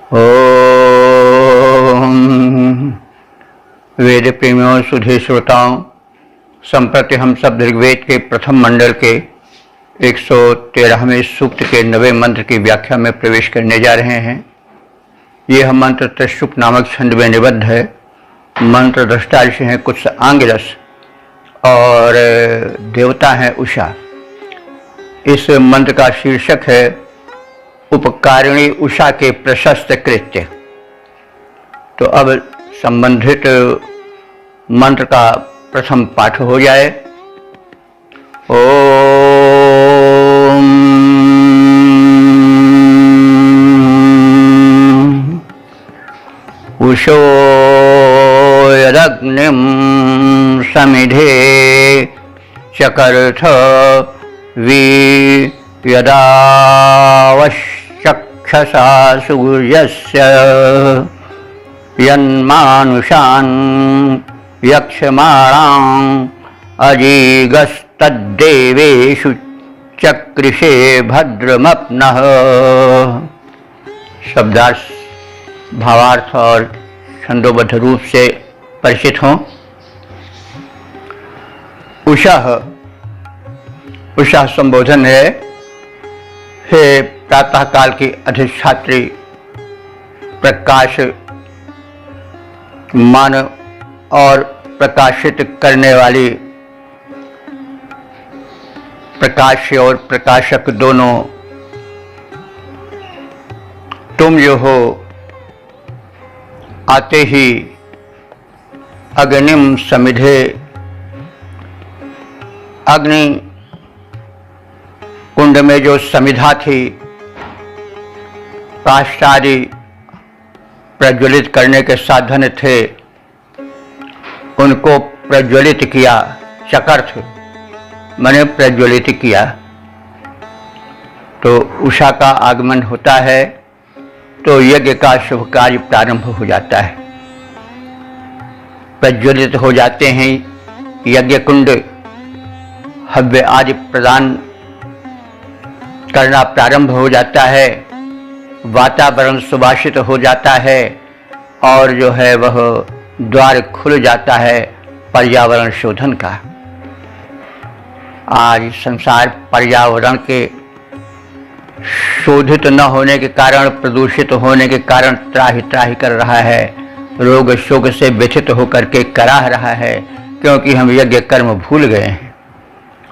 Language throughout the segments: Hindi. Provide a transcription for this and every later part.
ओम वेद प्रेमियों सुधे श्रोताओं, संप्रति हम सब ऋग्वेद के प्रथम मंडल के 113वें सूक्त के 90वें मंत्र की व्याख्या में प्रवेश करने जा रहे हैं। यह मंत्र त्रिशुक नामक छंद में निबद्ध है। मंत्र दृष्टा ऋषि हैं कुछ आंगिरस और देवता हैं उषा। इस मंत्र का शीर्षक है उपकारिणी उषा के प्रशस्त कृत्य। तो अब संबंधित मंत्र का प्रथम पाठ हो जाए। ओम उषो यदग्निं समिधे चकर्थ वी यदावश्चक्षसा सूर्यस्य यन्मानुषान् यक्षमाणां अजीगस्तद्देवेषु चक्रिषे भद्रमप्नः। शब्दार्थ भावार्थ और छंदोबद्ध रूप से परिचित हों। उषा संबोधन है। हे प्रातः काल की अधिष्ठात्री, प्रकाश मान और प्रकाशित करने वाली, प्रकाश्य और प्रकाशक दोनों तुम जो हो, आते ही अग्निम समिधे, अग्नि कुंड में जो समिधा थी, काष्ठादि प्रज्वलित करने के साधन थे, उनको प्रज्वलित किया। चकर्थ मैंने प्रज्वलित किया। तो उषा का आगमन होता है तो यज्ञ का शुभ कार्य प्रारंभ हो जाता है। प्रज्वलित हो जाते हैं यज्ञ कुंड, हव्य आदि प्रदान करना प्रारंभ हो जाता है, वातावरण सुभाषित हो जाता है और जो है वह द्वार खुल जाता है पर्यावरण शोधन का। आज संसार पर्यावरण के शोधित न होने के कारण, प्रदूषित होने के कारण त्राहि त्राहि कर रहा है, रोग शोक से व्यथित होकर के कराह रहा है, क्योंकि हम यज्ञ कर्म भूल गए हैं।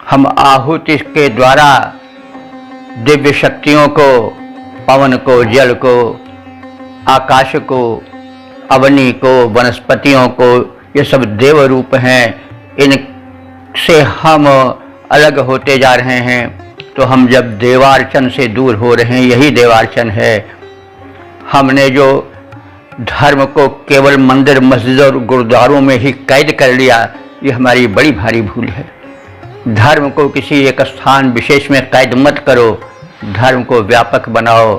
हम आहुति के द्वारा दिव्य शक्तियों को, पवन को, जल को, आकाश को, अवनी को, वनस्पतियों को, ये सब देव रूप हैं, इनसे हम अलग होते जा रहे हैं। तो हम जब देवार्चन से दूर हो रहे हैं, यही देवार्चन है। हमने जो धर्म को केवल मंदिर, मस्जिद और गुरुद्वारों में ही कैद कर लिया, ये हमारी बड़ी भारी भूल है। धर्म को किसी एक स्थान विशेष में कैद मत करो, धर्म को व्यापक बनाओ।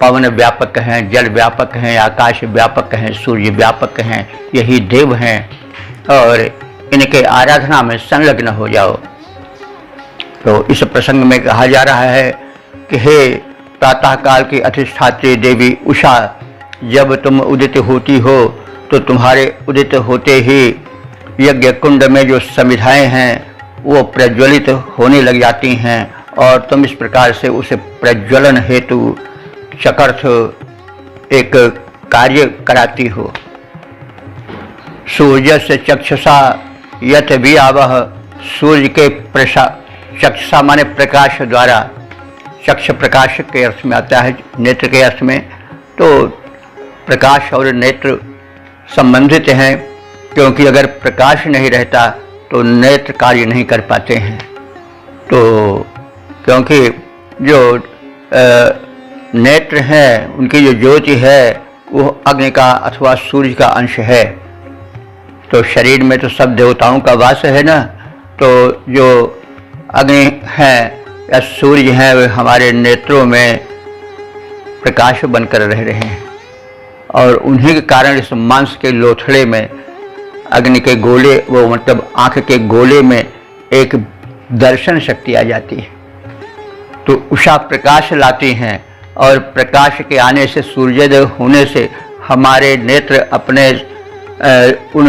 पवन व्यापक हैं, जल व्यापक हैं, आकाश व्यापक हैं, सूर्य व्यापक हैं, यही देव हैं और इनके आराधना में संलग्न हो जाओ। तो इस प्रसंग में कहा जा रहा है कि हे प्रातः काल की अधिष्ठात्री देवी उषा, जब तुम उदित होती हो तो तुम्हारे उदित होते ही यज्ञ कुंड में जो समिधाएं हैं वो प्रज्वलित होने लग जाती हैं और तुम इस प्रकार से उसे प्रज्वलन हेतु चकर्थ एक कार्य कराती हो। सूर्य से चक्षुषा यत वियावह, सूर्य के चक्षुषा माने प्रकाश द्वारा, चक्ष प्रकाश के अर्थ में आता है, नेत्र के अर्थ में। तो प्रकाश और नेत्र संबंधित हैं, क्योंकि अगर प्रकाश नहीं रहता तो नेत्र कार्य नहीं कर पाते हैं। तो क्योंकि जो नेत्र हैं, उनकी जो ज्योति है वो अग्नि का अथवा सूर्य का अंश है। तो शरीर में तो सब देवताओं का वास है ना, तो जो अग्नि है या सूर्य है वे हमारे नेत्रों में प्रकाश बनकर रह रहे हैं और उन्हीं के कारण इस मांस के लोथड़े में अग्नि के गोले, वो मतलब आँख के गोले में एक दर्शन शक्ति आ जाती है। तो उषा प्रकाश लाती हैं और प्रकाश के आने से, सूर्योदय होने से हमारे नेत्र अपने उन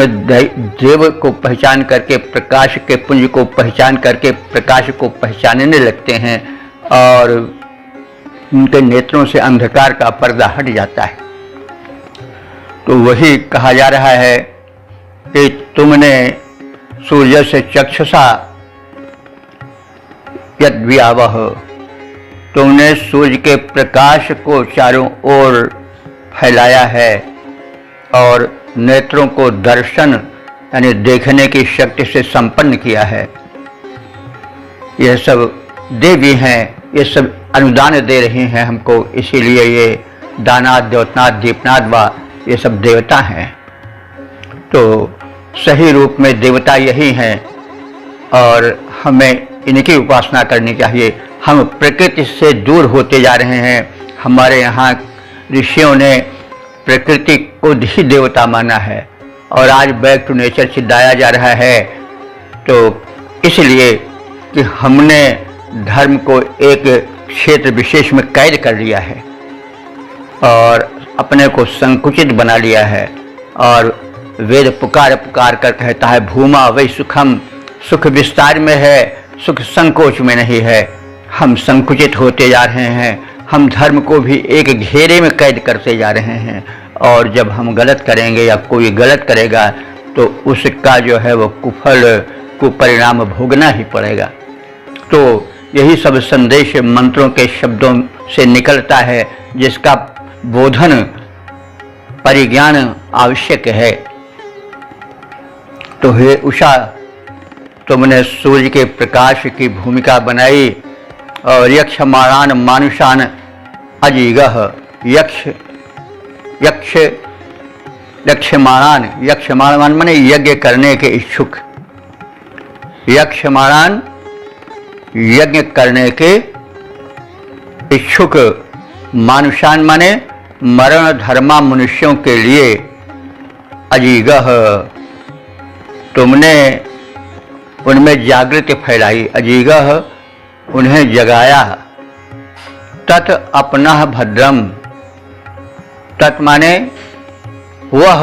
देव को पहचान करके, प्रकाश के पुंज को पहचान करके प्रकाश को पहचानने लगते हैं और उनके नेत्रों से अंधकार का पर्दा हट जाता है। तो वही कहा जा रहा है कि तुमने सूर्य से चक्षुषा यद्व्यावह, तुमने सूर्य के प्रकाश को चारों ओर फैलाया है और नेत्रों को दर्शन यानी देखने की शक्ति से संपन्न किया है। यह सब देवी हैं, ये सब अनुदान दे रही हैं हमको, इसीलिए ये दानाथ, द्योतनाथ, दीपनाथ व ये सब देवता हैं। तो सही रूप में देवता यही हैं और हमें इनकी उपासना करनी चाहिए। हम प्रकृति से दूर होते जा रहे हैं। हमारे यहाँ ऋषियों ने प्रकृति को ही देवता माना है और आज बैक टू नेचर सिद्धाया जा रहा है। तो इसलिए कि हमने धर्म को एक क्षेत्र विशेष में कैद कर लिया है और अपने को संकुचित बना लिया है। और वेद पुकार पुकार कर कहता है भूमा वै सुखम, सुख विस्तार में है, सुख संकोच में नहीं है। हम संकुचित होते जा रहे हैं, हम धर्म को भी एक घेरे में कैद करते जा रहे हैं और जब हम गलत करेंगे या कोई गलत करेगा तो उसका जो है वो कुपरिणाम भोगना ही पड़ेगा। तो यही सब संदेश मंत्रों के शब्दों से निकलता है जिसका बोधन परिज्ञान आवश्यक है। तो हे उषा, तुमने सूर्य के प्रकाश की भूमिका बनाई और यक्षमाणान मानुषान अजीगह, यक्षमाणान, यक्षमाणान माने यज्ञ करने के इच्छुक, यक्षमाणान यज्ञ करने के इच्छुक, मानुषान माने मरण धर्मा मनुष्यों के लिए, अजीगह तुमने उनमें जागृति फैलाई, अजीगह उन्हें जगाया, तत् अपना भद्रम, तत् माने वह,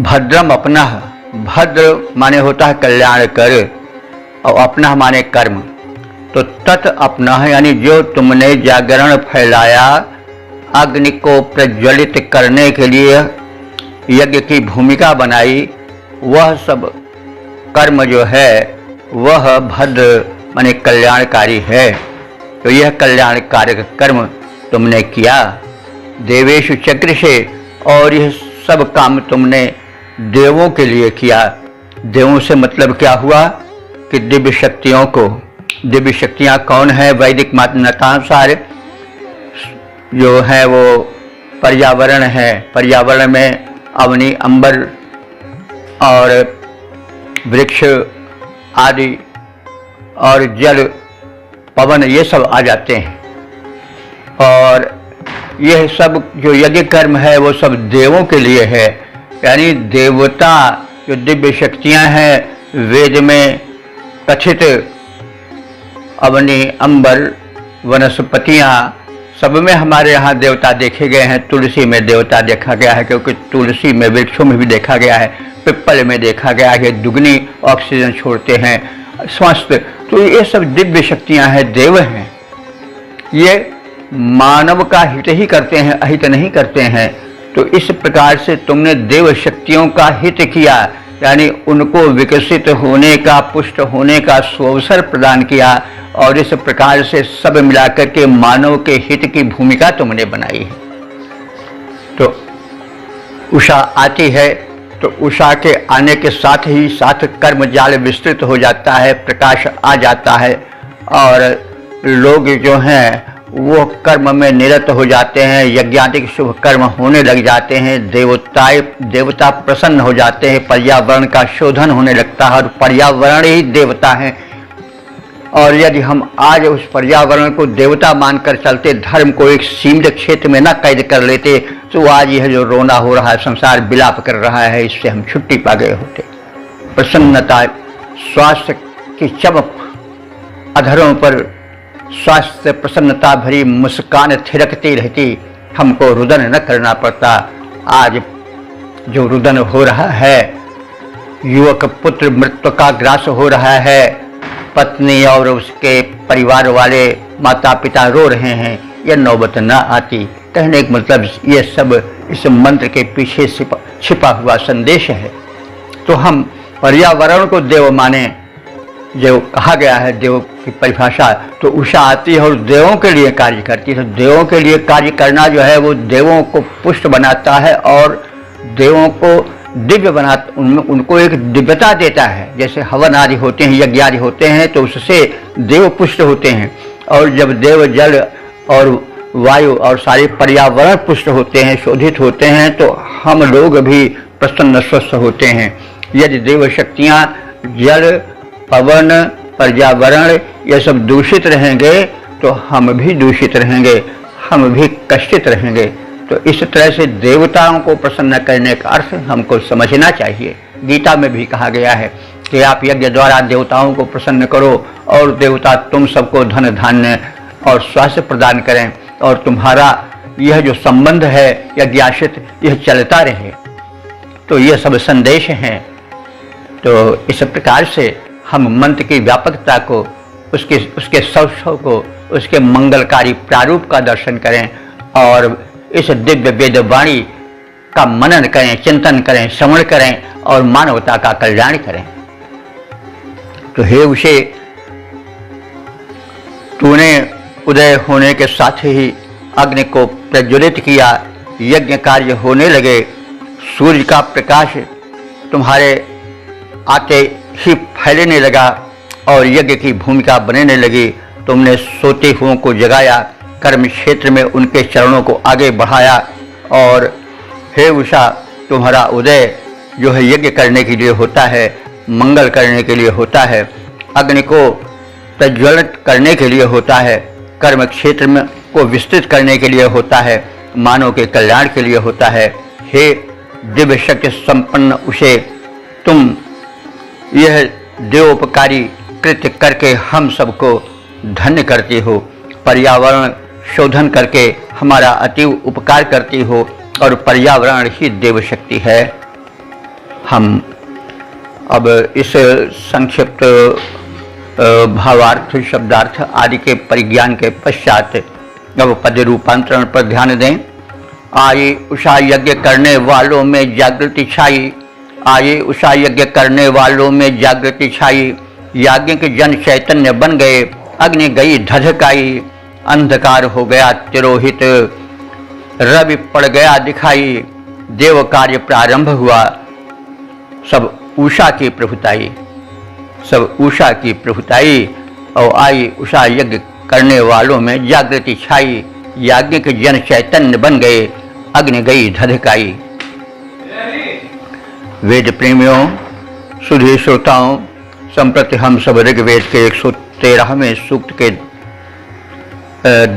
भद्रम अपना, भद्र माने होता है कल्याण कर और अपना माने कर्म। तो तत् अपना यानी जो तुमने जागरण फैलाया, अग्नि को प्रज्वलित करने के लिए यज्ञ की भूमिका बनाई, वह सब कर्म जो है वह भद्र माने कल्याणकारी है। तो यह कल्याणकारी कर्म तुमने किया देवेशु चक्र से, और यह सब काम तुमने देवों के लिए किया। देवों से मतलब क्या हुआ कि दिव्य शक्तियों को। दिव्य शक्तियाँ कौन है? वैदिक मान्यतानुसार जो है वो पर्यावरण है। पर्यावरण में अवनी, अंबर और वृक्ष आदि और जल, पवन, ये सब आ जाते हैं। और यह सब जो यज्ञ कर्म है वो सब देवों के लिए है। यानी देवता जो दिव्य शक्तियां हैं, वेद में कथित अवनी, अंबर, वनस्पतियां, सब में हमारे यहाँ देवता देखे गए हैं। तुलसी में देवता देखा गया है क्योंकि तुलसी में, वृक्षों में भी देखा गया है, पिप्पल में देखा गया है, दुगनी ऑक्सीजन छोड़ते हैं, स्वस्थ। तो ये सब दिव्य शक्तियां हैं, देव हैं। ये मानव का हित ही करते हैं, अहित नहीं करते हैं। तो इस प्रकार से तुमने देव शक्तियों का हित किया, यानी उनको विकसित होने का, पुष्ट होने का सुअवसर प्रदान किया और इस प्रकार से सब मिलाकर के मानव के हित की भूमिका तुमने बनाई है। तो उषा आती है तो उषा के आने के साथ ही साथ कर्म जाल विस्तृत हो जाता है, प्रकाश आ जाता है और लोग जो हैं वो कर्म में निरत हो जाते हैं, यज्ञादिक शुभ कर्म होने लग जाते हैं, देवता प्रसन्न हो जाते हैं, पर्यावरण का शोधन होने लगता है और पर्यावरण ही देवता है। और यदि हम आज उस पर्यावरण को देवता मानकर चलते, धर्म को एक सीमित क्षेत्र में न कैद कर लेते, तो आज यह जो रोना हो रहा है, संसार विलाप कर रहा है, इससे हम छुट्टी पा गए होते। प्रसन्नता, स्वास्थ्य की चमक अधरों पर स्वास्थ्य प्रसन्नता भरी मुस्कान थिरकती रहती, हमको रुदन न करना पड़ता। आज जो रुदन हो रहा है, युवक पुत्र मृत्यु का ग्रास हो रहा है, पत्नी और उसके परिवार वाले माता पिता रो रहे हैं, यह नौबत न आती। कहने का मतलब ये सब इस मंत्र के पीछे छिपा हुआ संदेश है। तो हम पर्यावरण को देव माने, जो कहा गया है देव की परिभाषा, तो उषा आती है और देवों के लिए कार्य करती है। तो देवों के लिए कार्य करना जो है वो देवों को पुष्ट बनाता है और देवों को दिव्य बना, उनको एक दिव्यता देता है। जैसे हवन आदि होते हैं, यज्ञ आदि होते हैं, तो उससे देव पुष्ट होते हैं। और जब देव जल और वायु और सारे पर्यावरण पुष्ट होते हैं, शोधित होते हैं, तो हम लोग भी प्रसन्न स्वस्थ होते हैं। यदि देव शक्तियाँ जल, पवन, पर्यावरण ये सब दूषित रहेंगे तो हम भी दूषित रहेंगे, हम भी कष्टित रहेंगे। तो इस तरह से देवताओं को प्रसन्न करने का अर्थ हमको समझना चाहिए। गीता में भी कहा गया है कि आप यज्ञ द्वारा देवताओं को प्रसन्न करो और देवता तुम सबको धन धान्य और स्वास्थ्य प्रदान करें और तुम्हारा यह जो संबंध है यज्ञाश्रित यह चलता रहे। तो यह सब संदेश हैं। तो इस प्रकार से हम मंत्र की व्यापकता को, उसके सौष्ठव को, उसके मंगलकारी प्रारूप का दर्शन करें और इस दिव्य वेद वाणी का मनन करें, चिंतन करें, श्रवण करें और मानवता का कल्याण करें। तो हे उषे, तूने उदय होने के साथ ही अग्नि को प्रज्वलित किया, यज्ञ कार्य होने लगे, सूर्य का प्रकाश तुम्हारे आते ही फैलने लगा और यज्ञ की भूमिका बनने लगी। तुमने सोते हुओं को जगाया, कर्म क्षेत्र में उनके चरणों को आगे बढ़ाया। और हे उषा, तुम्हारा उदय जो है यज्ञ करने के लिए होता है, मंगल करने के लिए होता है, अग्नि को प्रज्वलित करने के लिए होता है, कर्म क्षेत्र में को विस्तृत करने के लिए होता है, मानव के कल्याण के लिए होता है। हे दिव्य शक्ति संपन्न उषे, तुम यह देवोपकारी कृत्य करके हम सबको धन्य करती हो, पर्यावरण शोधन करके हमारा अतीव उपकार करती हो और पर्यावरण ही देव शक्ति है। हम अब इस संक्षिप्त भावार्थ, शब्दार्थ आदि के परिज्ञान के पश्चात अब पद रूपांतरण पर ध्यान दें। आये उषा यज्ञ करने वालों में जागृति छाई, आये उषा यज्ञ करने वालों में जागृति छाई, याज्ञिक जन चैतन्य बन गए, अग्नि गई धधकाई, अंधकार हो गया तिरोहित, रवि पड़ गया दिखाई, देव कार्य प्रारंभ हुआ। सब उषा की प्रभुताई, सब उषा की प्रभुताई। और आई उषा यज्ञ करने वालों में जागृति छाई, याज्ञिक जन चैतन्य बन गए, अग्नि गई धधकाई। वेद प्रेमियों, सुधी श्रोताओं, संप्रति हम सब ऋग्वेद के 113वें सूक्त के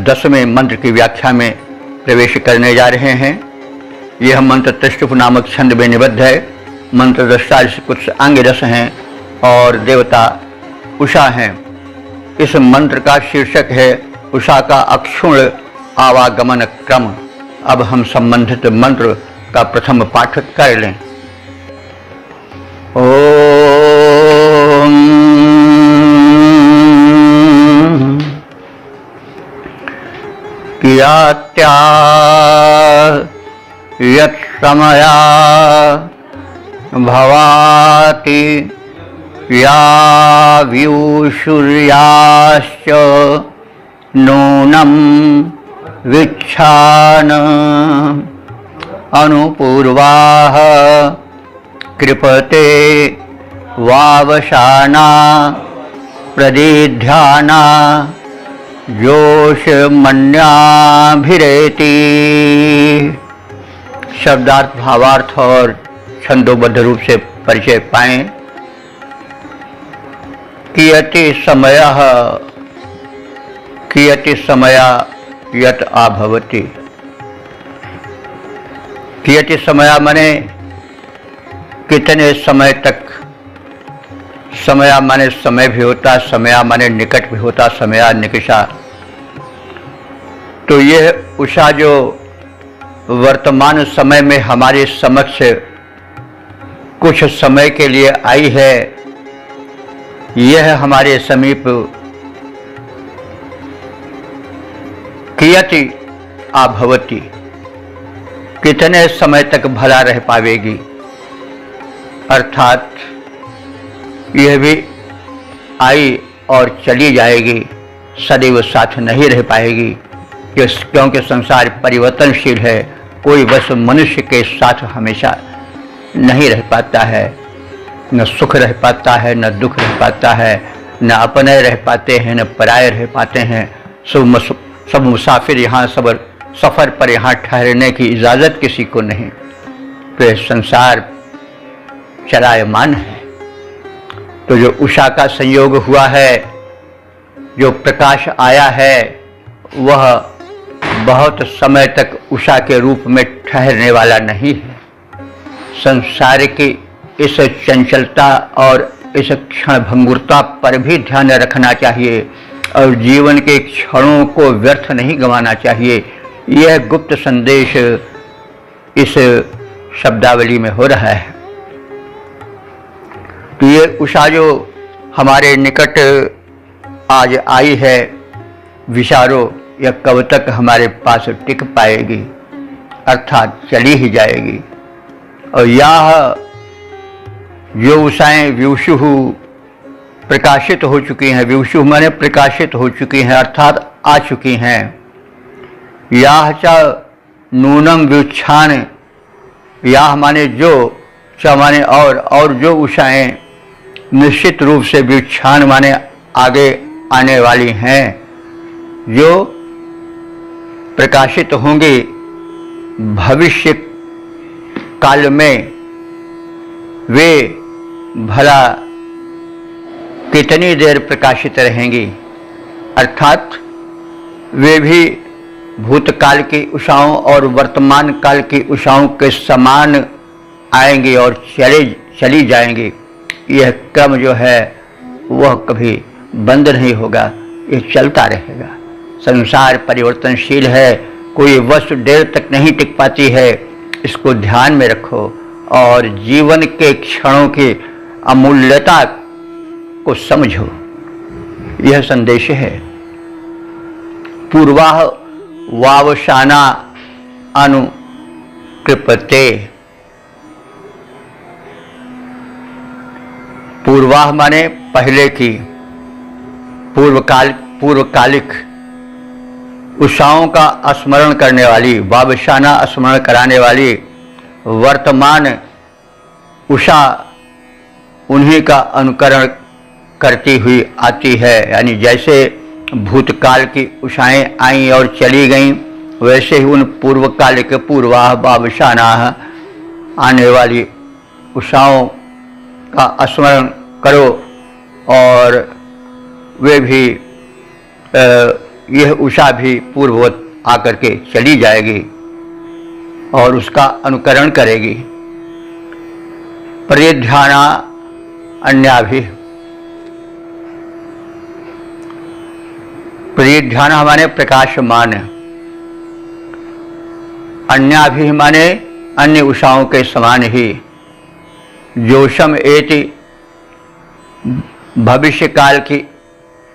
10वें मंत्र की व्याख्या में प्रवेश करने जा रहे हैं। यह मंत्र त्रिष्टुप नामक छंद में निबद्ध है। मंत्र दृष्टा कुछ अंग रस हैं और देवता उषा हैं। इस मंत्र का शीर्षक है उषा का अक्षुण्ण आवागमन क्रम। अब हम संबंधित मंत्र का प्रथम पाठ कर लें। ओम कियात्या यत् समया भवाति या व्यूशुर्याश्च नूनं विच्छान अनुपूर्वाः कृपते वावशाना प्रदिध्याना जोषमन्याभिरेति। शब्दार्थ, भावार्थ और छंदोबद्ध रूप से परिचय पाएं। कियति समयः, कियति समया यत् आभवति। कियति समया मने कितने समय तक समया माने समय भी होता, समया माने निकट भी होता, समया निकषा। तो यह उषा जो वर्तमान समय में हमारे समक्ष कुछ समय के लिए आई है, यह हमारे समीप कियति आभवति, कितने समय तक भला रह पावेगी, अर्थात यह भी आई और चली जाएगी, सदैव साथ नहीं रह पाएगी, क्योंकि संसार परिवर्तनशील है। कोई बस मनुष्य के साथ हमेशा नहीं रह पाता है, न सुख रह पाता है, न दुख रह पाता है, न अपने रह पाते हैं, न पराये रह पाते हैं। सब मुसाफिर यहाँ सफ़र पर यहाँ ठहरने की इजाज़त किसी को नहीं। तो संसार चलायमान है। तो जो उषा का संयोग हुआ है, जो प्रकाश आया है, वह बहुत समय तक उषा के रूप में ठहरने वाला नहीं है। संसार की इस चंचलता और इस क्षण भंगुरता पर भी ध्यान रखना चाहिए और जीवन के क्षणों को व्यर्थ नहीं गंवाना चाहिए। यह गुप्त संदेश इस शब्दावली में हो रहा है। तो ये उषा जो हमारे निकट आज आई है, विचारो यह कब तक हमारे पास टिक पाएगी, अर्थात चली ही जाएगी। और यह जो उषाएं व्यूषु प्रकाशित हो चुकी हैं, व्यूषु माने प्रकाशित हो चुकी हैं, अर्थात आ चुकी हैं। याह च नूनम व्युच्छान, याह माने जो, च माने और जो उषाएं निश्चित रूप से व्युच्छान माने आगे आने वाली हैं, जो प्रकाशित होंगी भविष्य काल में, वे भला कितनी देर प्रकाशित रहेंगी, अर्थात वे भी भूतकाल की उषाओं और वर्तमान काल की उषाओं के समान आएंगी और चली जाएंगी। यह क्रम जो है वह कभी बंद नहीं होगा, यह चलता रहेगा। संसार परिवर्तनशील है, कोई वस्तु देर तक नहीं टिक पाती है, इसको ध्यान में रखो और जीवन के क्षणों की अमूल्यता को समझो। यह संदेश है। पूर्वाह वावशाना अनुकृपते, पूर्वाह माने पहले की, पूर्वकालिक उषाओं का स्मरण करने वाली, वावशाना स्मरण कराने वाली वर्तमान उषा उन्हीं का अनुकरण करती हुई आती है। यानी जैसे भूतकाल की उषाएं आईं और चली गईं, वैसे ही उन पूर्वकाल के पूर्वाह वावशाना आने वाली उषाओं का स्मरण करो और वे भी यह उषा भी पूर्ववत आकर के चली जाएगी और उसका अनुकरण करेगी। परिध्याना अन्याभि, परिध्यान माने प्रकाशमान, अन्याभि माने अन्य उषाओं के समान ही। जोशम एति, भविष्य काल की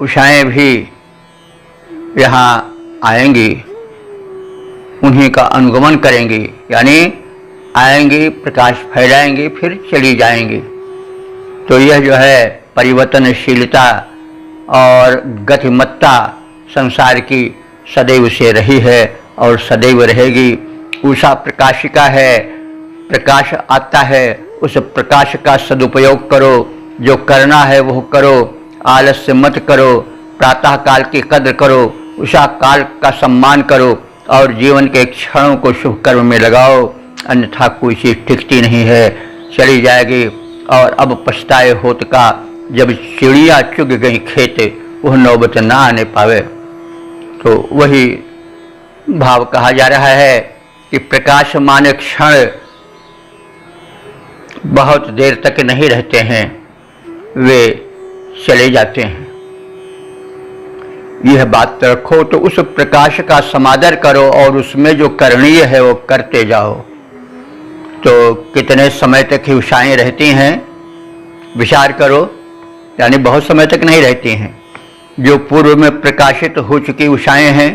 उषाएं भी यहाँ आएंगी, उन्हीं का अनुगमन करेंगी, यानी आएंगी, प्रकाश फैलाएंगी, फिर चली जाएंगी। तो यह जो है परिवर्तनशीलता और गतिमत्ता संसार की सदैव से रही है और सदैव रहेगी। उषा प्रकाशिका है, प्रकाश आता है, उस प्रकाश का सदुपयोग करो, जो करना है वो करो, आलस्य मत करो, प्रातः काल की कद्र करो, उषा काल का सम्मान करो और जीवन के क्षणों को शुभ कर्म में लगाओ, अन्यथा कोई चीज़ टिकती नहीं है, चली जाएगी। और अब पछताए होत का, जब चिड़िया चुग गई खेत, वह नौबत ना आने पावे। तो वही भाव कहा जा रहा है कि प्रकाशमान क्षण बहुत देर तक नहीं रहते हैं, वे चले जाते हैं। यह बात रखो तो उस प्रकाश का समादर करो और उसमें जो करणीय है वो करते जाओ। तो कितने समय तक ही उषाएं रहती हैं, विचार करो, यानी बहुत समय तक नहीं रहती हैं। जो पूर्व में प्रकाशित हो चुकी उषाएं हैं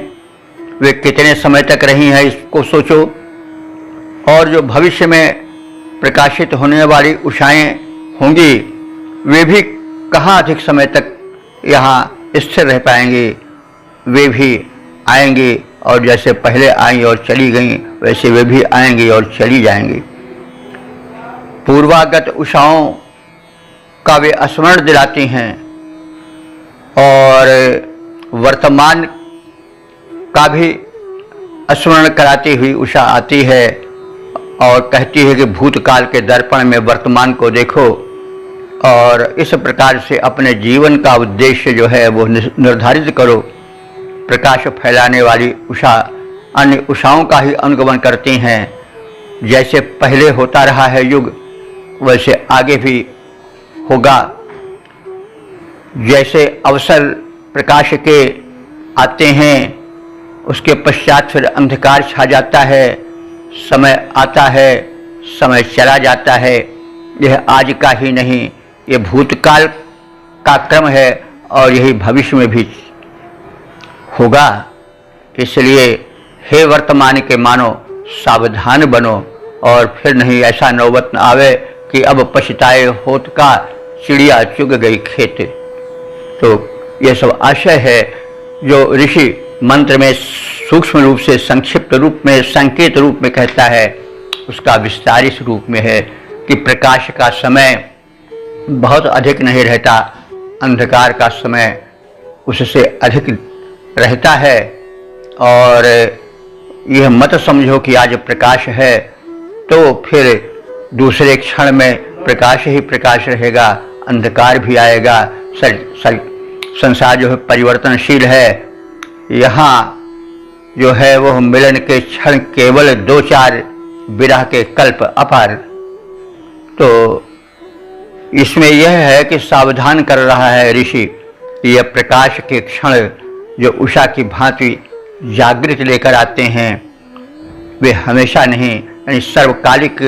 वे कितने समय तक रही हैं इसको सोचो, और जो भविष्य में प्रकाशित होने वाली उषाएं होंगी वे भी कहाँ अधिक समय तक यहाँ स्थिर रह पाएंगी। वे भी आएंगी और जैसे पहले आई और चली गई वैसे वे भी आएंगी और चली जाएंगी। पूर्वागत उषाओं का वे स्मरण दिलाती हैं और वर्तमान का भी स्मरण कराती हुई उषा आती है और कहती है कि भूतकाल के दर्पण में वर्तमान को देखो और इस प्रकार से अपने जीवन का उद्देश्य जो है वो निर्धारित करो। प्रकाश फैलाने वाली उषा अन्य उषाओं का ही अनुगमन करती हैं। जैसे पहले होता रहा है युग वैसे आगे भी होगा। जैसे अवसर प्रकाश के आते हैं उसके पश्चात फिर अंधकार छा जाता है, समय आता है, समय चला जाता है। यह आज का ही नहीं, ये भूतकाल का क्रम है और यही भविष्य में भी होगा। इसलिए हे वर्तमान के मानो सावधान बनो और फिर नहीं ऐसा नौबत न आवे कि अब पछताए होत का चिड़िया चुग गई खेत। तो यह सब आशय है जो ऋषि मंत्र में सूक्ष्म रूप से संक्षिप्त रूप में संकेत रूप में कहता है, उसका विस्तारित रूप में है कि प्रकाश का समय बहुत अधिक नहीं रहता, अंधकार का समय उससे अधिक रहता है। और यह मत समझो कि आज प्रकाश है तो फिर दूसरे क्षण में प्रकाश ही प्रकाश रहेगा, अंधकार भी आएगा। संसार जो है परिवर्तनशील है। यहाँ जो है वह मिलन के क्षण केवल 2-4 विरह के कल्प अपार। तो इसमें यह है कि सावधान कर रहा है ऋषि, यह प्रकाश के क्षण जो उषा की भांति जागृत लेकर आते हैं वे हमेशा नहीं, यानी सर्वकालिक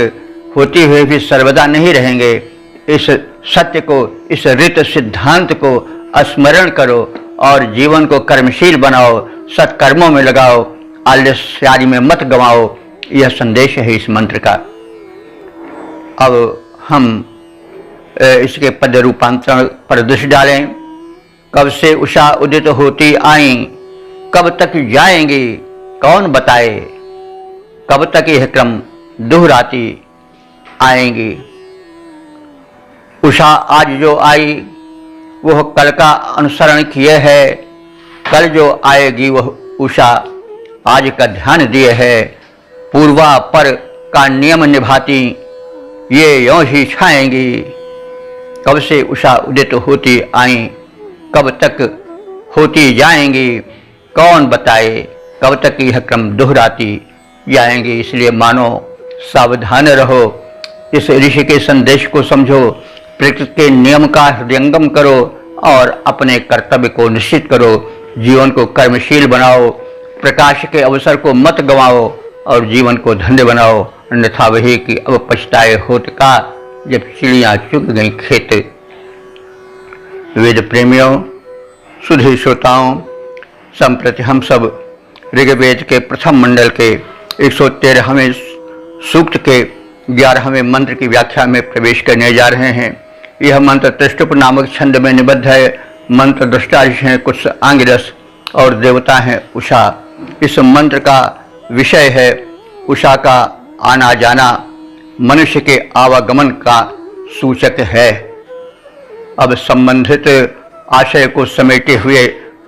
होते हुए भी सर्वदा नहीं रहेंगे। इस सत्य को, इस ऋत सिद्धांत को स्मरण करो और जीवन को कर्मशील बनाओ, सत्कर्मों में लगाओ, आलस्यादि में मत गंवाओ। यह संदेश है इस मंत्र का। अब हम इसके पद रूपांतरण पर दृष्टि डालें। कब से उषा उदित होती आई, कब तक जाएंगी कौन बताए, कब तक यह क्रम दोहराती आएंगी। उषा आज जो आई वह कल का अनुसरण किए है, कल जो आएगी वह उषा आज का ध्यान दिए है। पूर्वा पर का नियम निभाती ये यों ही छाएंगी। कब से उषा उदित होती आई, कब तक होती जाएंगी कौन बताए, कब तक यह क्रम दोहराती जाएंगी। इसलिए मानो सावधान रहो, इस ऋषि के संदेश को समझो, प्रकृति के नियम का हृदयंगम करो और अपने कर्तव्य को निश्चित करो। जीवन को कर्मशील बनाओ, प्रकाश के अवसर को मत गंवाओ और जीवन को धन्य बनाओ। अन्यथा वही कि अब पछताए होत का जब चिड़ियाँ चुग गई खेत। वेद प्रेमियों, सुधी श्रोताओं, संप्रति हम सब ऋग्वेद के प्रथम मंडल के 113वें सूक्त के 11वें मंत्र की व्याख्या में प्रवेश करने जा रहे हैं। यह मंत्र त्रिष्टुप नामक छंद में निबद्ध है। मंत्र दृष्टा ऋषि हैं कुछ आंगिरस और देवता हैं उषा। इस मंत्र का विषय है उषा का आना जाना, मनुष्य के आवागमन का सूचक है। अब संबंधित आशय को समेटे हुए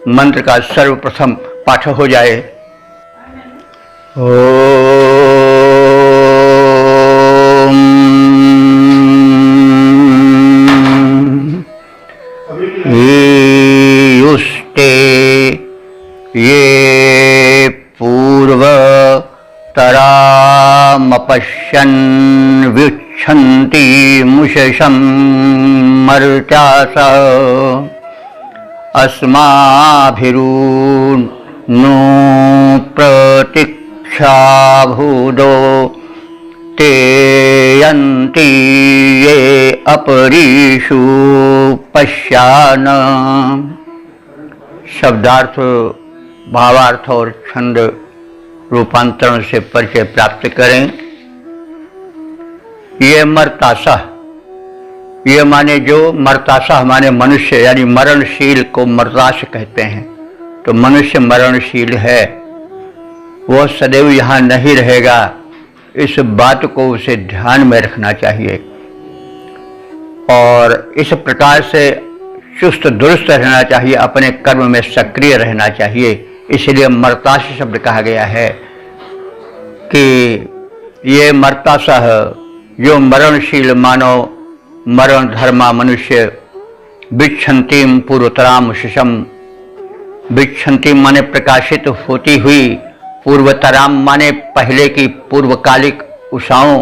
मंत्र का सर्वप्रथम पाठ हो जाए। युष्टे ये पूर्व तरामपश्यन् व्युच्यते क्षन्ति मुषशं मर्त्यास अस्माभिरूनो प्रतीक्षाभूदो ते यन्ति ये अपरीषु पश्यान। शब्दार्थ, भावार्थ और छंद रूपांतरण से परिचय प्राप्त करें। ये मर्तासह, ये माने जो मर्तासह माने मनुष्य, यानी मरणशील को मर्तास कहते हैं। तो मनुष्य मरणशील है, वह सदैव यहाँ नहीं रहेगा, इस बात को उसे ध्यान में रखना चाहिए और इस प्रकार से चुस्त दुरुस्त रहना चाहिए, अपने कर्म में सक्रिय रहना चाहिए। इसलिए मर्तास शब्द कहा गया है कि ये मर्तासह, जो मरणशील मानव, मरण धर्मा मनुष्य, विच्छन्तिम पूर्वतराम शिशम, विच्छन्तिम माने प्रकाशित होती हुई, पूर्वतराम माने पहले की पूर्वकालिक उषाओं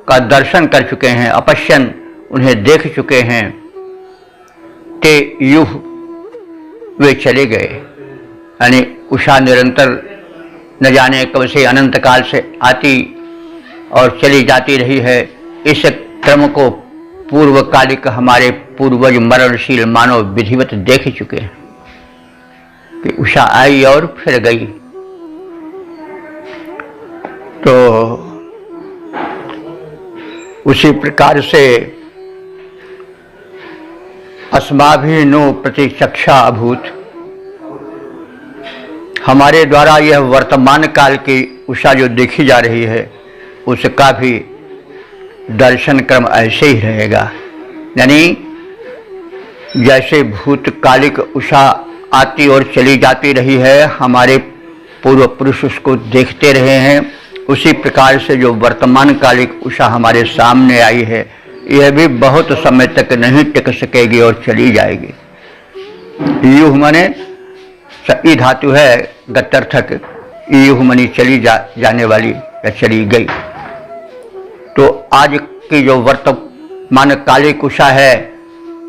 का दर्शन कर चुके हैं, अपश्यन उन्हें देख चुके हैं। ते युह वे चले गए, यानी उषा निरंतर न जाने कब से अनंत काल से आती और चली जाती रही है। इस क्रम को पूर्वकालिक हमारे पूर्वज मरणशील मानव विधिवत देख चुके हैं कि उषा आई और फिर गई। तो उसी प्रकार से अस्माभिनो प्रतीक्षा अभूत, हमारे द्वारा यह वर्तमान काल की उषा जो देखी जा रही है उसका भी दर्शन क्रम ऐसे ही रहेगा। यानी जैसे भूतकालिक उषा आती और चली जाती रही है, हमारे पूर्व पुरुष उसको देखते रहे हैं, उसी प्रकार से जो वर्तमान कालिक उषा हमारे सामने आई है यह भी बहुत समय तक नहीं टिक सकेगी और चली जाएगी। युह माने ई धातु है गत्यर्थक, युह मनी चली जाने वाली या चली गई। तो आज की जो वर्तमान कालिक उषा है,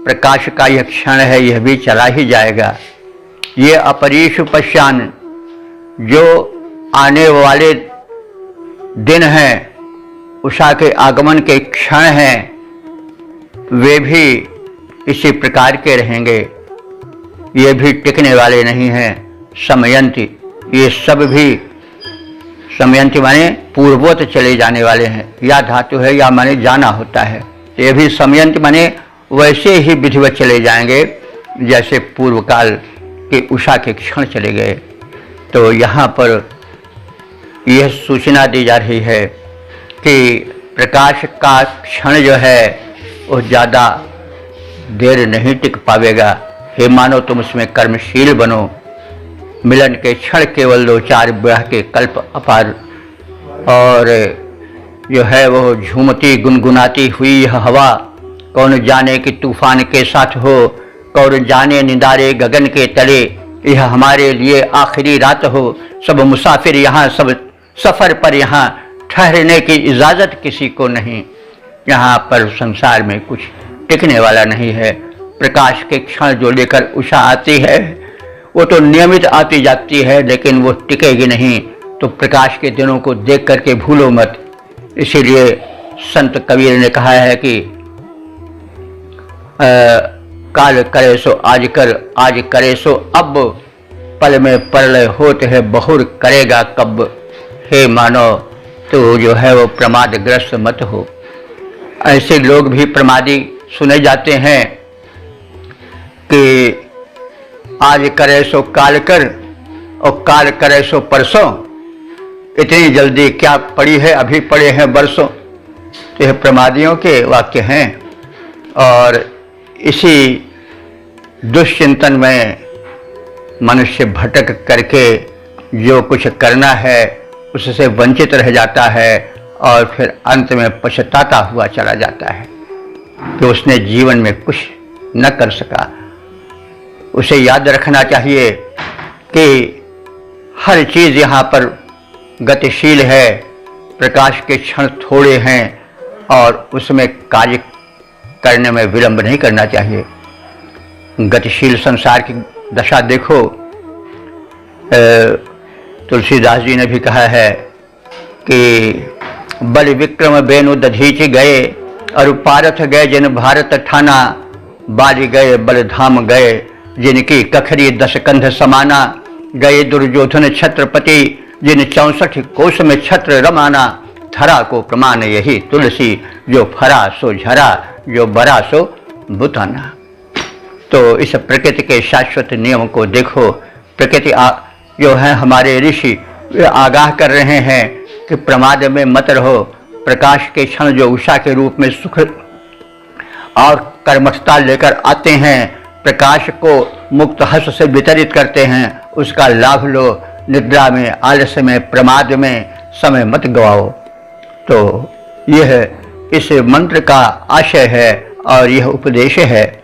प्रकाश का यह क्षण है, यह भी चला ही जाएगा। ये अपरीषु पश्यान, जो आने वाले दिन हैं, उषा के आगमन के क्षण हैं, वे भी इसी प्रकार के रहेंगे, ये भी टिकने वाले नहीं हैं। समयंती, ये सब भी समयंती माने पूर्वोत चले जाने वाले हैं। या धातु है या माने जाना होता है, ये भी समयंती माने वैसे ही विधिवत चले जाएंगे जैसे पूर्व काल के उषा के क्षण चले गए। तो यहाँ पर यह सूचना दी जा रही है कि प्रकाश का क्षण जो है वो ज़्यादा देर नहीं टिक पावेगा। हे मानो तुम उसमें कर्मशील बनो। मिलन के क्षण केवल दो चार ब्याह के कल्प अपार, और जो है वो झूमती गुनगुनाती हुई यह हवा, कौन जाने कि तूफान के साथ हो, कौन जाने निदारे गगन के तले, यह हमारे लिए आखिरी रात हो। सब मुसाफिर यहाँ, सब सफ़र पर यहाँ, ठहरने की इजाज़त किसी को नहीं। यहाँ पर संसार में कुछ टिकने वाला नहीं है। प्रकाश के क्षण जो लेकर उषा आती है वो तो नियमित आती जाती है, लेकिन वो टिकेगी नहीं। तो प्रकाश के दिनों को देख करके भूलो मत। इसीलिए संत कबीर ने कहा है कि काल करे सो आज कर, आज करे सो अब, पल में प्रलय होते है बहुर करेगा कब। हे मानो तो जो है वो प्रमादग्रस्त मत हो। ऐसे लोग भी प्रमादी सुने जाते हैं कि आज करे सो काल कर और काल करे सो परसों, इतनी जल्दी क्या पड़ी है, अभी पड़े हैं बरसों। तो यह प्रमादियों के वाक्य हैं। और इसी दुश्चिंतन में मनुष्य भटक करके जो कुछ करना है उससे वंचित रह जाता है और फिर अंत में पछताता हुआ चला जाता है कि उसने जीवन में कुछ न कर सका। उसे याद रखना चाहिए कि हर चीज़ यहाँ पर गतिशील है। प्रकाश के क्षण थोड़े हैं, और उसमें कार्य करने में विलंब नहीं करना चाहिए। गतिशील संसार की दशा देखो। तुलसीदास जी ने भी कहा है कि बल विक्रम बेनु दधीच गए, और पारथ गए जिन भारत ठाना, बाली गए बलधाम गए जिनकी कखरी 10 कंध समाना, गए दुर्योधन छत्रपति जिन 64 कोश में छत्र रमाना, धरा को प्रमाण यही तुलसी, जो फरा सो झरा, जो बरा सो बुताना। तो इस प्रकृति के शाश्वत नियम को देखो। प्रकृति जो है हमारे ऋषि वे आगाह कर रहे हैं कि प्रमाद में मत रहो। प्रकाश के क्षण जो उषा के रूप में सुख और कर्मठता लेकर आते हैं, प्रकाश को मुक्त हस्त से वितरित करते हैं, उसका लाभ लो। निद्रा में, आलस्य में, प्रमाद में समय मत गवाओ। तो यह इस मंत्र का आशय है और यह उपदेश है।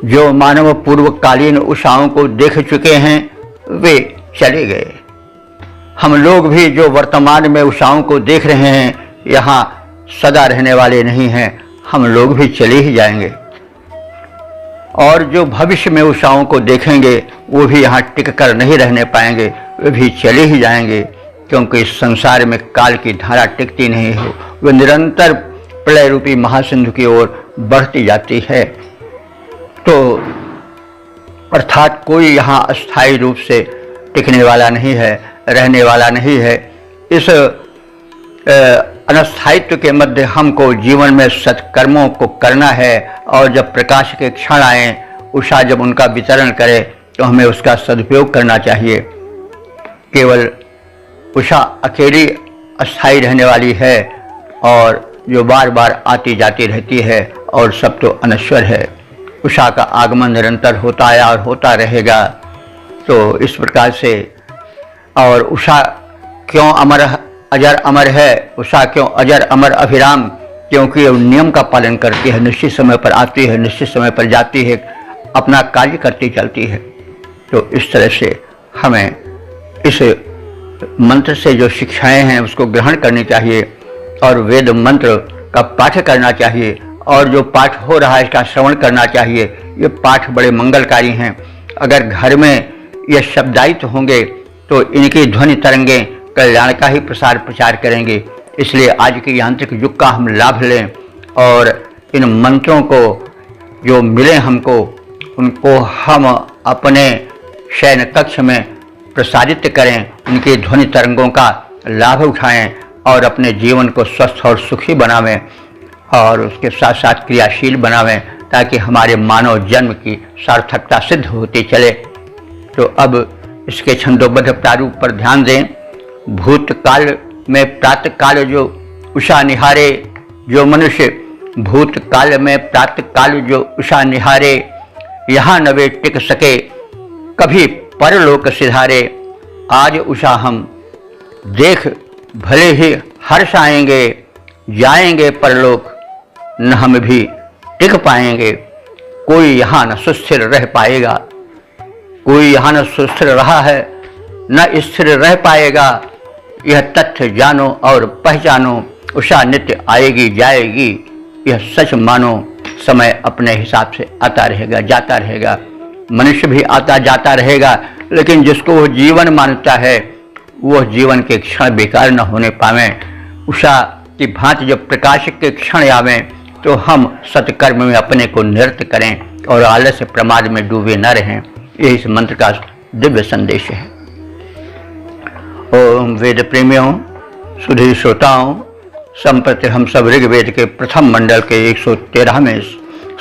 जो मानव पूर्वकालीन उषाओं को देख चुके हैं वे चले गए। हम लोग भी जो वर्तमान में उषाओं को देख रहे हैं, यहाँ सदा रहने वाले नहीं हैं। हम लोग भी चले ही जाएंगे, और जो भविष्य में उषाओं को देखेंगे वो भी यहाँ टिक कर नहीं रहने पाएंगे, वे भी चले ही जाएंगे। क्योंकि इस संसार में काल की धारा टिकती नहीं है, वह निरंतर प्रलय रूपी महासिंधु की ओर बढ़ती जाती है। तो अर्थात कोई यहाँ अस्थायी रूप से टिकने वाला नहीं है, रहने वाला नहीं है। इस अनस्थायित्व के मध्य हमको जीवन में सत्कर्मों को करना है, और जब प्रकाश के क्षण आए, उषा जब उनका वितरण करे, तो हमें उसका सदुपयोग करना चाहिए। केवल उषा अकेली अस्थायी रहने वाली है, और जो बार बार आती जाती रहती है, और सब तो अनश्वर है। उषा का आगमन निरंतर होता है और होता रहेगा। तो इस प्रकार से, और उषा क्यों अजर अमर है, उषा क्यों अजर अमर अभिराम, क्योंकि वो नियम का पालन करती है, निश्चित समय पर आती है, निश्चित समय पर जाती है, अपना कार्य करती चलती है। तो इस तरह से हमें इस मंत्र से जो शिक्षाएं हैं उसको ग्रहण करनी चाहिए, और वेद मंत्र का पाठ करना चाहिए, और जो पाठ हो रहा है इसका श्रवण करना चाहिए। ये पाठ बड़े मंगलकारी हैं। अगर घर में ये शब्दायित होंगे तो इनकी ध्वनि तरंगें कल्याण का ही प्रसार प्रचार करेंगे। इसलिए आज के यांत्रिक युग का हम लाभ लें, और इन मंत्रों को जो मिले हमको, उनको हम अपने शयन कक्ष में प्रसारित करें, उनकी ध्वनि तरंगों का लाभ उठाएं, और अपने जीवन को स्वस्थ और सुखी बनावें, और उसके साथ साथ क्रियाशील बनावें, ताकि हमारे मानव जन्म की सार्थकता सिद्ध होती चले। तो अब इसके छंदोबद्ध प्रारूप पर ध्यान दें। भूतकाल में प्रातःकाल जो उषा निहारे, जो मनुष्य भूतकाल में प्रातःकाल जो उषा निहारे, यहाँ न वे टिक सके कभी परलोक सिधारे। आज उषा हम देख भले ही हर्ष आएंगे, जाएंगे परलोक, न हम भी टिक पाएंगे। कोई यहाँ न सुस्थिर रह पाएगा, कोई यहाँ न सुस्थिर रहा है न स्थिर रह पाएगा। यह तथ्य जानो और पहचानो, उषा नित्य आएगी जाएगी, यह सच मानो। समय अपने हिसाब से आता रहेगा, जाता रहेगा। मनुष्य भी आता जाता रहेगा, लेकिन जिसको वह जीवन मानता है वह जीवन के क्षण बेकार न होने पावे। उषा की भांति जब प्रकाश के क्षण आवे तो हम सत्कर्म में अपने को निरत करें और आलस्य प्रमाद में डूबे न रहें। यही इस मंत्र का दिव्य संदेश है। ओम वेद प्रेमियों, सुधी श्रोताओं, संप्रति हम सब ऋग्वेद के प्रथम मंडल के 113वें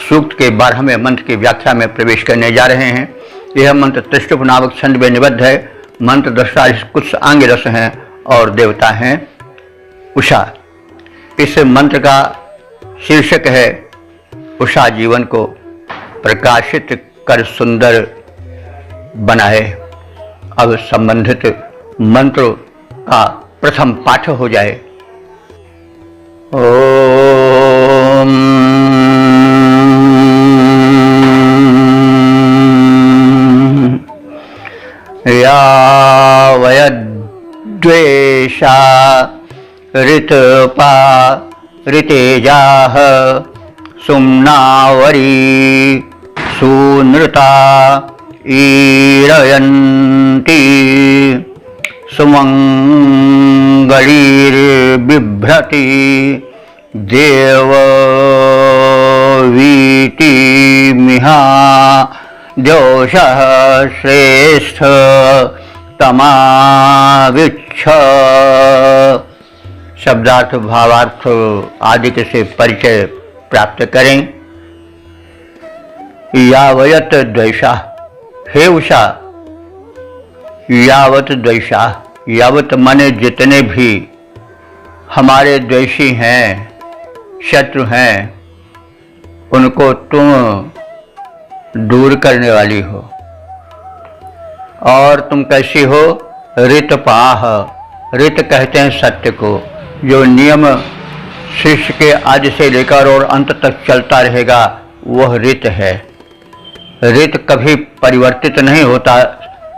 सूक्त के 12वें मंत्र की व्याख्या में प्रवेश करने जा रहे हैं। यह मंत्र त्रिष्टुप नामक छंद में निबद्ध है। मंत्र दृष्टा कुछ आंग रस हैं और देवता हैं उषा। इस मंत्र का शीर्षक है उषा जीवन को प्रकाशित कर सुंदर बनाए। अब संबंधित मंत्र का प्रथम पाठ हो जाए। ओम या वयद्वेषा ऋतपा ऋतेजाः सुम्नावरी सुनृता ईरयन्ती सुमंगलीर्बिभ्रति देववीतिमिहा द्योषः श्रेष्ठ तमाविच्छ। शब्दार्थ भावार्थ आदि के से परिचय प्राप्त करें। यावयत द्वैषा, हे उषा, यावत द्वैषा, यावत माने जितने भी हमारे द्वेषी हैं, शत्रु हैं, उनको तुम दूर करने वाली हो। और तुम कैसी हो? ऋतपाह, ऋत कहते हैं सत्य को, जो नियम शिष्य के आदि से लेकर और अंत तक चलता रहेगा, वह ऋत है। ऋत कभी परिवर्तित नहीं होता।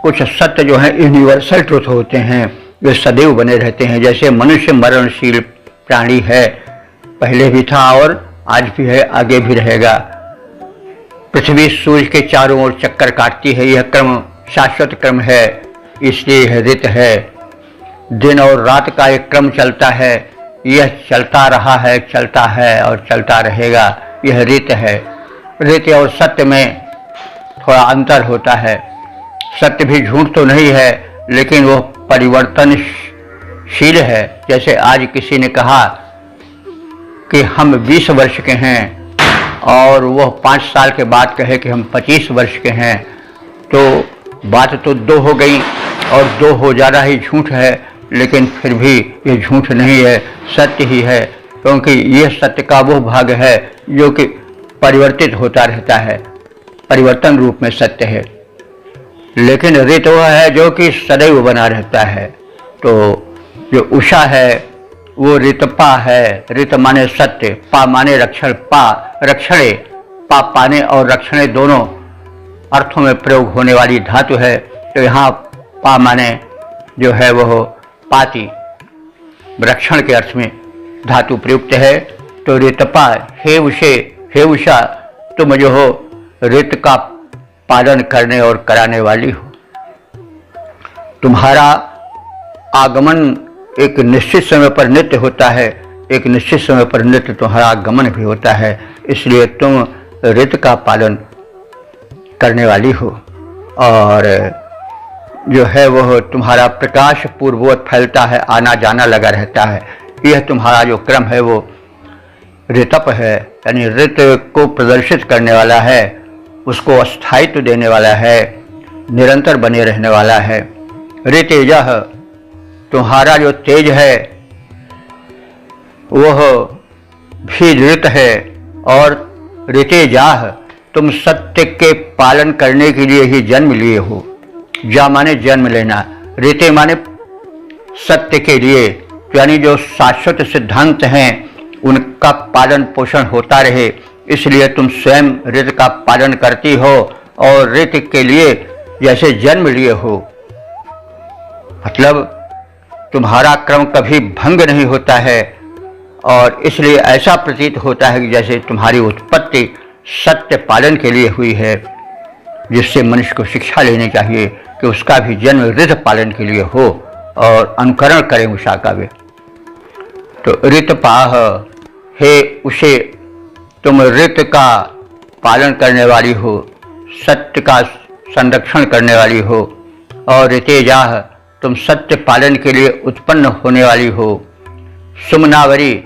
कुछ सत्य जो हैं यूनिवर्सल ट्रुथ होते हैं, वे सदैव बने रहते हैं। जैसे मनुष्य मरणशील प्राणी है, पहले भी था और आज भी है, आगे भी रहेगा। पृथ्वी सूर्य के चारों ओर चक्कर काटती है, यह क्रम शाश्वत क्रम है, इसलिए यह ऋत है। दिन और रात का एक क्रम चलता है, यह चलता रहा है, चलता है और चलता रहेगा, यह ऋत है। ऋत और सत्य में थोड़ा अंतर होता है। सत्य भी झूठ तो नहीं है, लेकिन वह परिवर्तनशील है। जैसे आज किसी ने कहा कि हम 20 वर्ष के हैं और वह 5 साल के बाद कहे कि हम 25 वर्ष के हैं, तो बात तो दो हो गई और दो हो ज़्यादा ही झूठ है, लेकिन फिर भी ये झूठ नहीं है, सत्य ही है, क्योंकि यह सत्य का वो भाग है जो कि परिवर्तित होता रहता है, परिवर्तन रूप में सत्य है। लेकिन ऋत वह है जो कि सदैव बना रहता है। तो जो उषा है वो ऋतपा है। ऋत माने सत्य, पा माने रक्षण, पा रक्षणे, पा पाने और रक्षणे दोनों अर्थों में प्रयोग होने वाली धातु है। तो यहाँ पा माने जो है वह पाती, रक्षण के अर्थ में धातु प्रयुक्त है। तो ऋतपा, हे उषे, हे उषा, तुम जो हो ऋत का पालन करने और कराने वाली हो। तुम्हारा आगमन एक निश्चित समय पर नित्य होता है, एक निश्चित समय पर नित्य तुम्हारा आगमन भी होता है, इसलिए तुम ऋत का पालन करने वाली हो। और जो है वह तुम्हारा प्रकाश पूर्ववत फैलता है, आना जाना लगा रहता है। यह तुम्हारा जो क्रम है वो ऋतप है, यानी ऋत को प्रदर्शित करने वाला है, उसको अस्थायित्व देने वाला है, निरंतर बने रहने वाला है। ऋतेजः, तुम्हारा जो तेज है वह भी ऋत है। और ऋतेजाह, तुम सत्य के पालन करने के लिए ही जन्म लिए हो। जा माने जन्म लेना, ऋते माने सत्य के लिए, यानी जो शाश्वत सिद्धांत हैं उनका पालन पोषण होता रहे, इसलिए तुम स्वयं ऋत का पालन करती हो और ऋत के लिए जैसे जन्म लिए हो। मतलब तुम्हारा क्रम कभी भंग नहीं होता है और इसलिए ऐसा प्रतीत होता है कि जैसे तुम्हारी उत्पत्ति सत्य पालन के लिए हुई है, जिससे मनुष्य को शिक्षा लेनी चाहिए कि उसका भी जन्म ऋत पालन के लिए हो और अनुकरण करें उषा का भी। तो ऋतपाह, हे उषे, तुम ऋत का पालन करने वाली हो, सत्य का संरक्षण करने वाली हो। और ऋतेजाह, तुम सत्य पालन के लिए उत्पन्न होने वाली हो। सुमनावरी,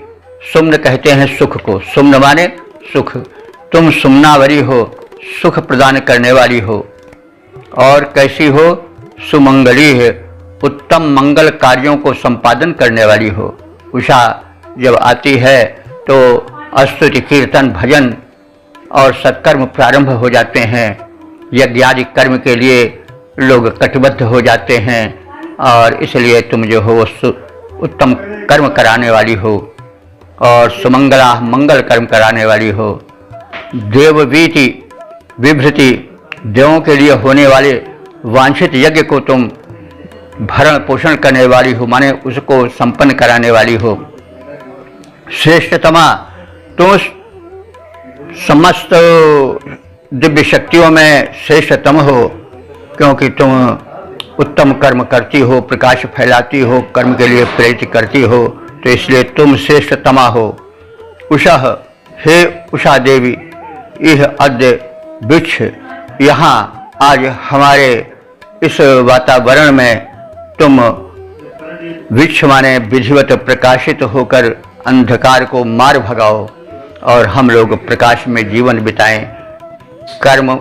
सुम्न कहते हैं सुख को, सुम्न माने सुख, तुम सुमनावरी हो, सुख प्रदान करने वाली हो। और कैसी हो? सुमंगली है, उत्तम मंगल कार्यों को संपादन करने वाली हो। उषा जब आती है तो स्तुति, कीर्तन, भजन और सत्कर्म प्रारंभ हो जाते हैं। यज्ञ आदि कर्म के लिए लोग कटिबद्ध हो जाते हैं और इसलिए तुम जो हो उत्तम कर्म कराने वाली हो और सुमंगला, मंगल कर्म कराने वाली हो। देववीति विभृति, देवों के लिए होने वाले वांछित यज्ञ को तुम भरण पोषण करने वाली हो, माने उसको संपन्न कराने वाली हो। श्रेष्ठतमा, तुम समस्त दिव्य शक्तियों में श्रेष्ठतम हो, क्योंकि तुम उत्तम कर्म करती हो, प्रकाश फैलाती हो, कर्म के लिए प्रेरित करती हो, तो इसलिए तुम श्रेष्ठतमा हो। उषा, हे उषा देवी, यह अद्य वृक्ष यहाँ आज हमारे इस वातावरण में तुम वृक्ष माने विधिवत प्रकाशित होकर अंधकार को मार भगाओ और हम लोग प्रकाश में जीवन बिताएं, कर्म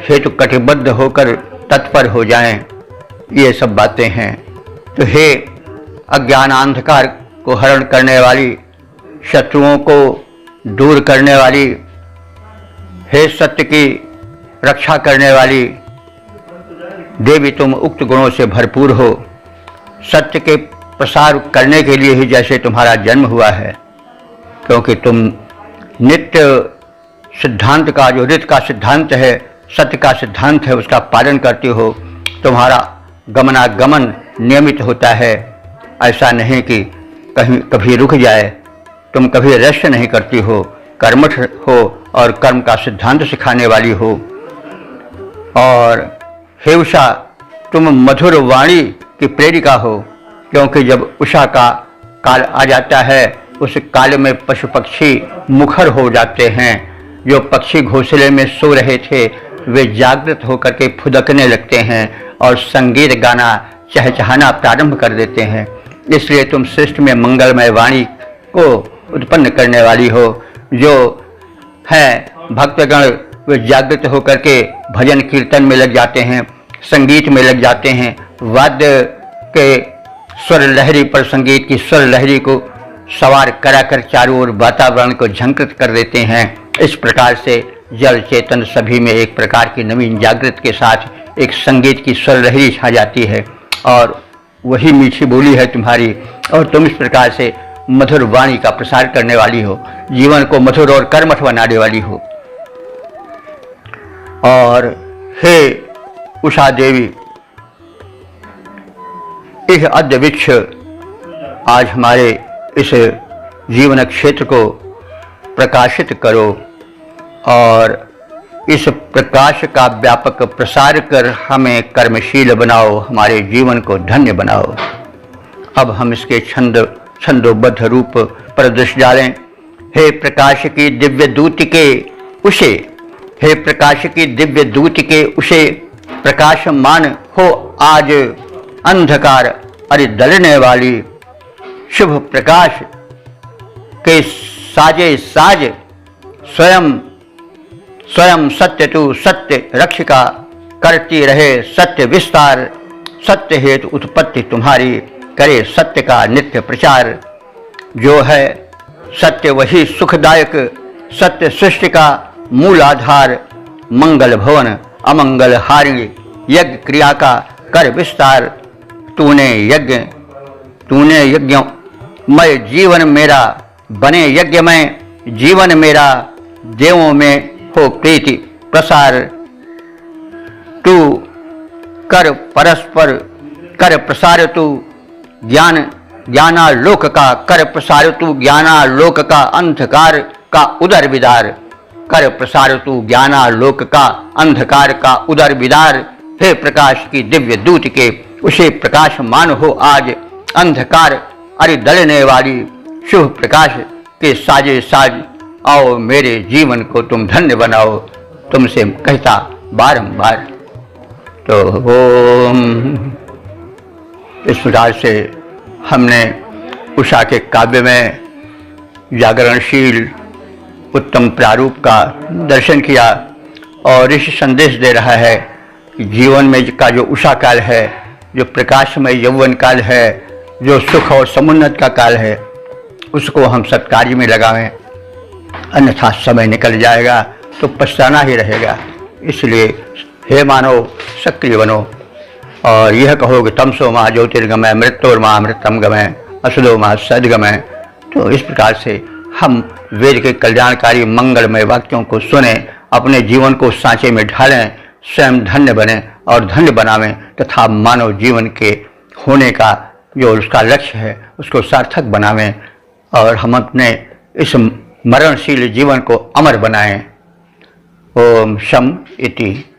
हेतु कटिबद्ध होकर तत्पर हो जाएं। ये सब बातें हैं। तो हे अज्ञान अंधकार को हरण करने वाली, शत्रुओं को दूर करने वाली, हे सत्य की रक्षा करने वाली देवी, तुम उक्त गुणों से भरपूर हो। सत्य के प्रसार करने के लिए ही जैसे तुम्हारा जन्म हुआ है, क्योंकि तुम नित्य सिद्धांत का, जो ऋत का सिद्धांत है, सत्य का सिद्धांत है, उसका पालन करती हो। तुम्हारा गमनागमन नियमित होता है, ऐसा नहीं कि कहीं कभी रुक जाए। तुम कभी रेस्ट नहीं करती हो, कर्मठ हो और कर्म का सिद्धांत सिखाने वाली हो। और हे उषा, तुम मधुर वाणी की प्रेरिका हो, क्योंकि जब उषा का काल आ जाता है, उस काल में पशु पक्षी मुखर हो जाते हैं। जो पक्षी घोंसले में सो रहे थे वे जागृत होकर के फुदकने लगते हैं और संगीत गाना, चहचहाना प्रारंभ कर देते हैं। इसलिए तुम सृष्टि में मंगलमय वाणी को उत्पन्न करने वाली हो। जो हैं भक्तगण वे जागृत होकर के भजन कीर्तन में लग जाते हैं, संगीत में लग जाते हैं, वाद्य के स्वर लहरी पर संगीत की स्वर लहरी को सवार कराकर चारों ओर वातावरण को झंकृत कर देते हैं। इस प्रकार से जल चेतन सभी में एक प्रकार की नवीन जागृत के साथ एक संगीत की स्वर लहरी छा जाती है और वही मीठी बोली है तुम्हारी। और तुम इस प्रकार से मधुर वाणी का प्रसार करने वाली हो, जीवन को मधुर और कर्मठ बनाने वाली हो। और हे उषा देवी, इस अद्य वृक्ष आज हमारे इस जीवन क्षेत्र को प्रकाशित करो और इस प्रकाश का व्यापक प्रसार कर हमें कर्मशील बनाओ, हमारे जीवन को धन्य बनाओ। अब हम इसके छंदोबद्ध रूप पर दृष्टि डालें। हे प्रकाश की दिव्य दूत के उषे, हे प्रकाश की दिव्य दूत के उषे, प्रकाशमान हो आज अंधकार अरे दलने वाली। शुभ प्रकाश के साजे साज स्वयं स्वयं सत्य तू सत्य रक्षिका, करती रहे सत्य विस्तार। सत्य हेतु उत्पत्ति तुम्हारी, करे सत्य का नित्य प्रचार। जो है सत्य वही सुखदायक, सत्य सृष्टि का मूल आधार। मंगल भवन अमंगल हारिणी, यज्ञ क्रिया का कर विस्तार। तूने यज्ञमय जीवन मेरा, बने यज्ञमय जीवन मेरा। देवों में हो प्रीति प्रसार, तू कर परस्पर कर प्रसार। तू ज्ञानालोक का कर प्रसार, तू ज्ञानालोक का अंधकार का उदर विदार। कर प्रसार तू ज्ञानालोक का अंधकार का उदर विदार। हे प्रकाश की दिव्य दूत के उसे प्रकाशमान हो आज अंधकार अरे दलने वाली। शुभ प्रकाश के साजे साज, आओ मेरे जीवन को तुम धन्य बनाओ, तुमसे कहता बारंबार। तो ओम, इस प्रकार से हमने उषा के काव्य में जागरणशील उत्तम प्रारूप का दर्शन किया और इस संदेश दे रहा है कि जीवन में का जो उषा काल है, जो प्रकाशमय यौवन काल है, जो सुख और समुन्नत का काल है, उसको हम सत्कार्य में लगावें, अन्यथा समय निकल जाएगा तो पछताना ही रहेगा। इसलिए हे मानव सक्रिय बनो और यह कहो कि तमसो माँ ज्योतिर्गमय मृत्योर्मा मृतमगमय असुदो माँ सद्गमय। तो इस प्रकार से हम वेद के कल्याणकारी मंगलमय वाक्यों को सुने, अपने जीवन को सांचे में ढालें, स्वयं धन्य बने और धन्य बनावें तथा मानव जीवन के होने का जो उसका लक्ष्य है उसको सार्थक बनावें। और हम अपने इस मरणशील जीवन को अमर बनाएं। ओम शम इति।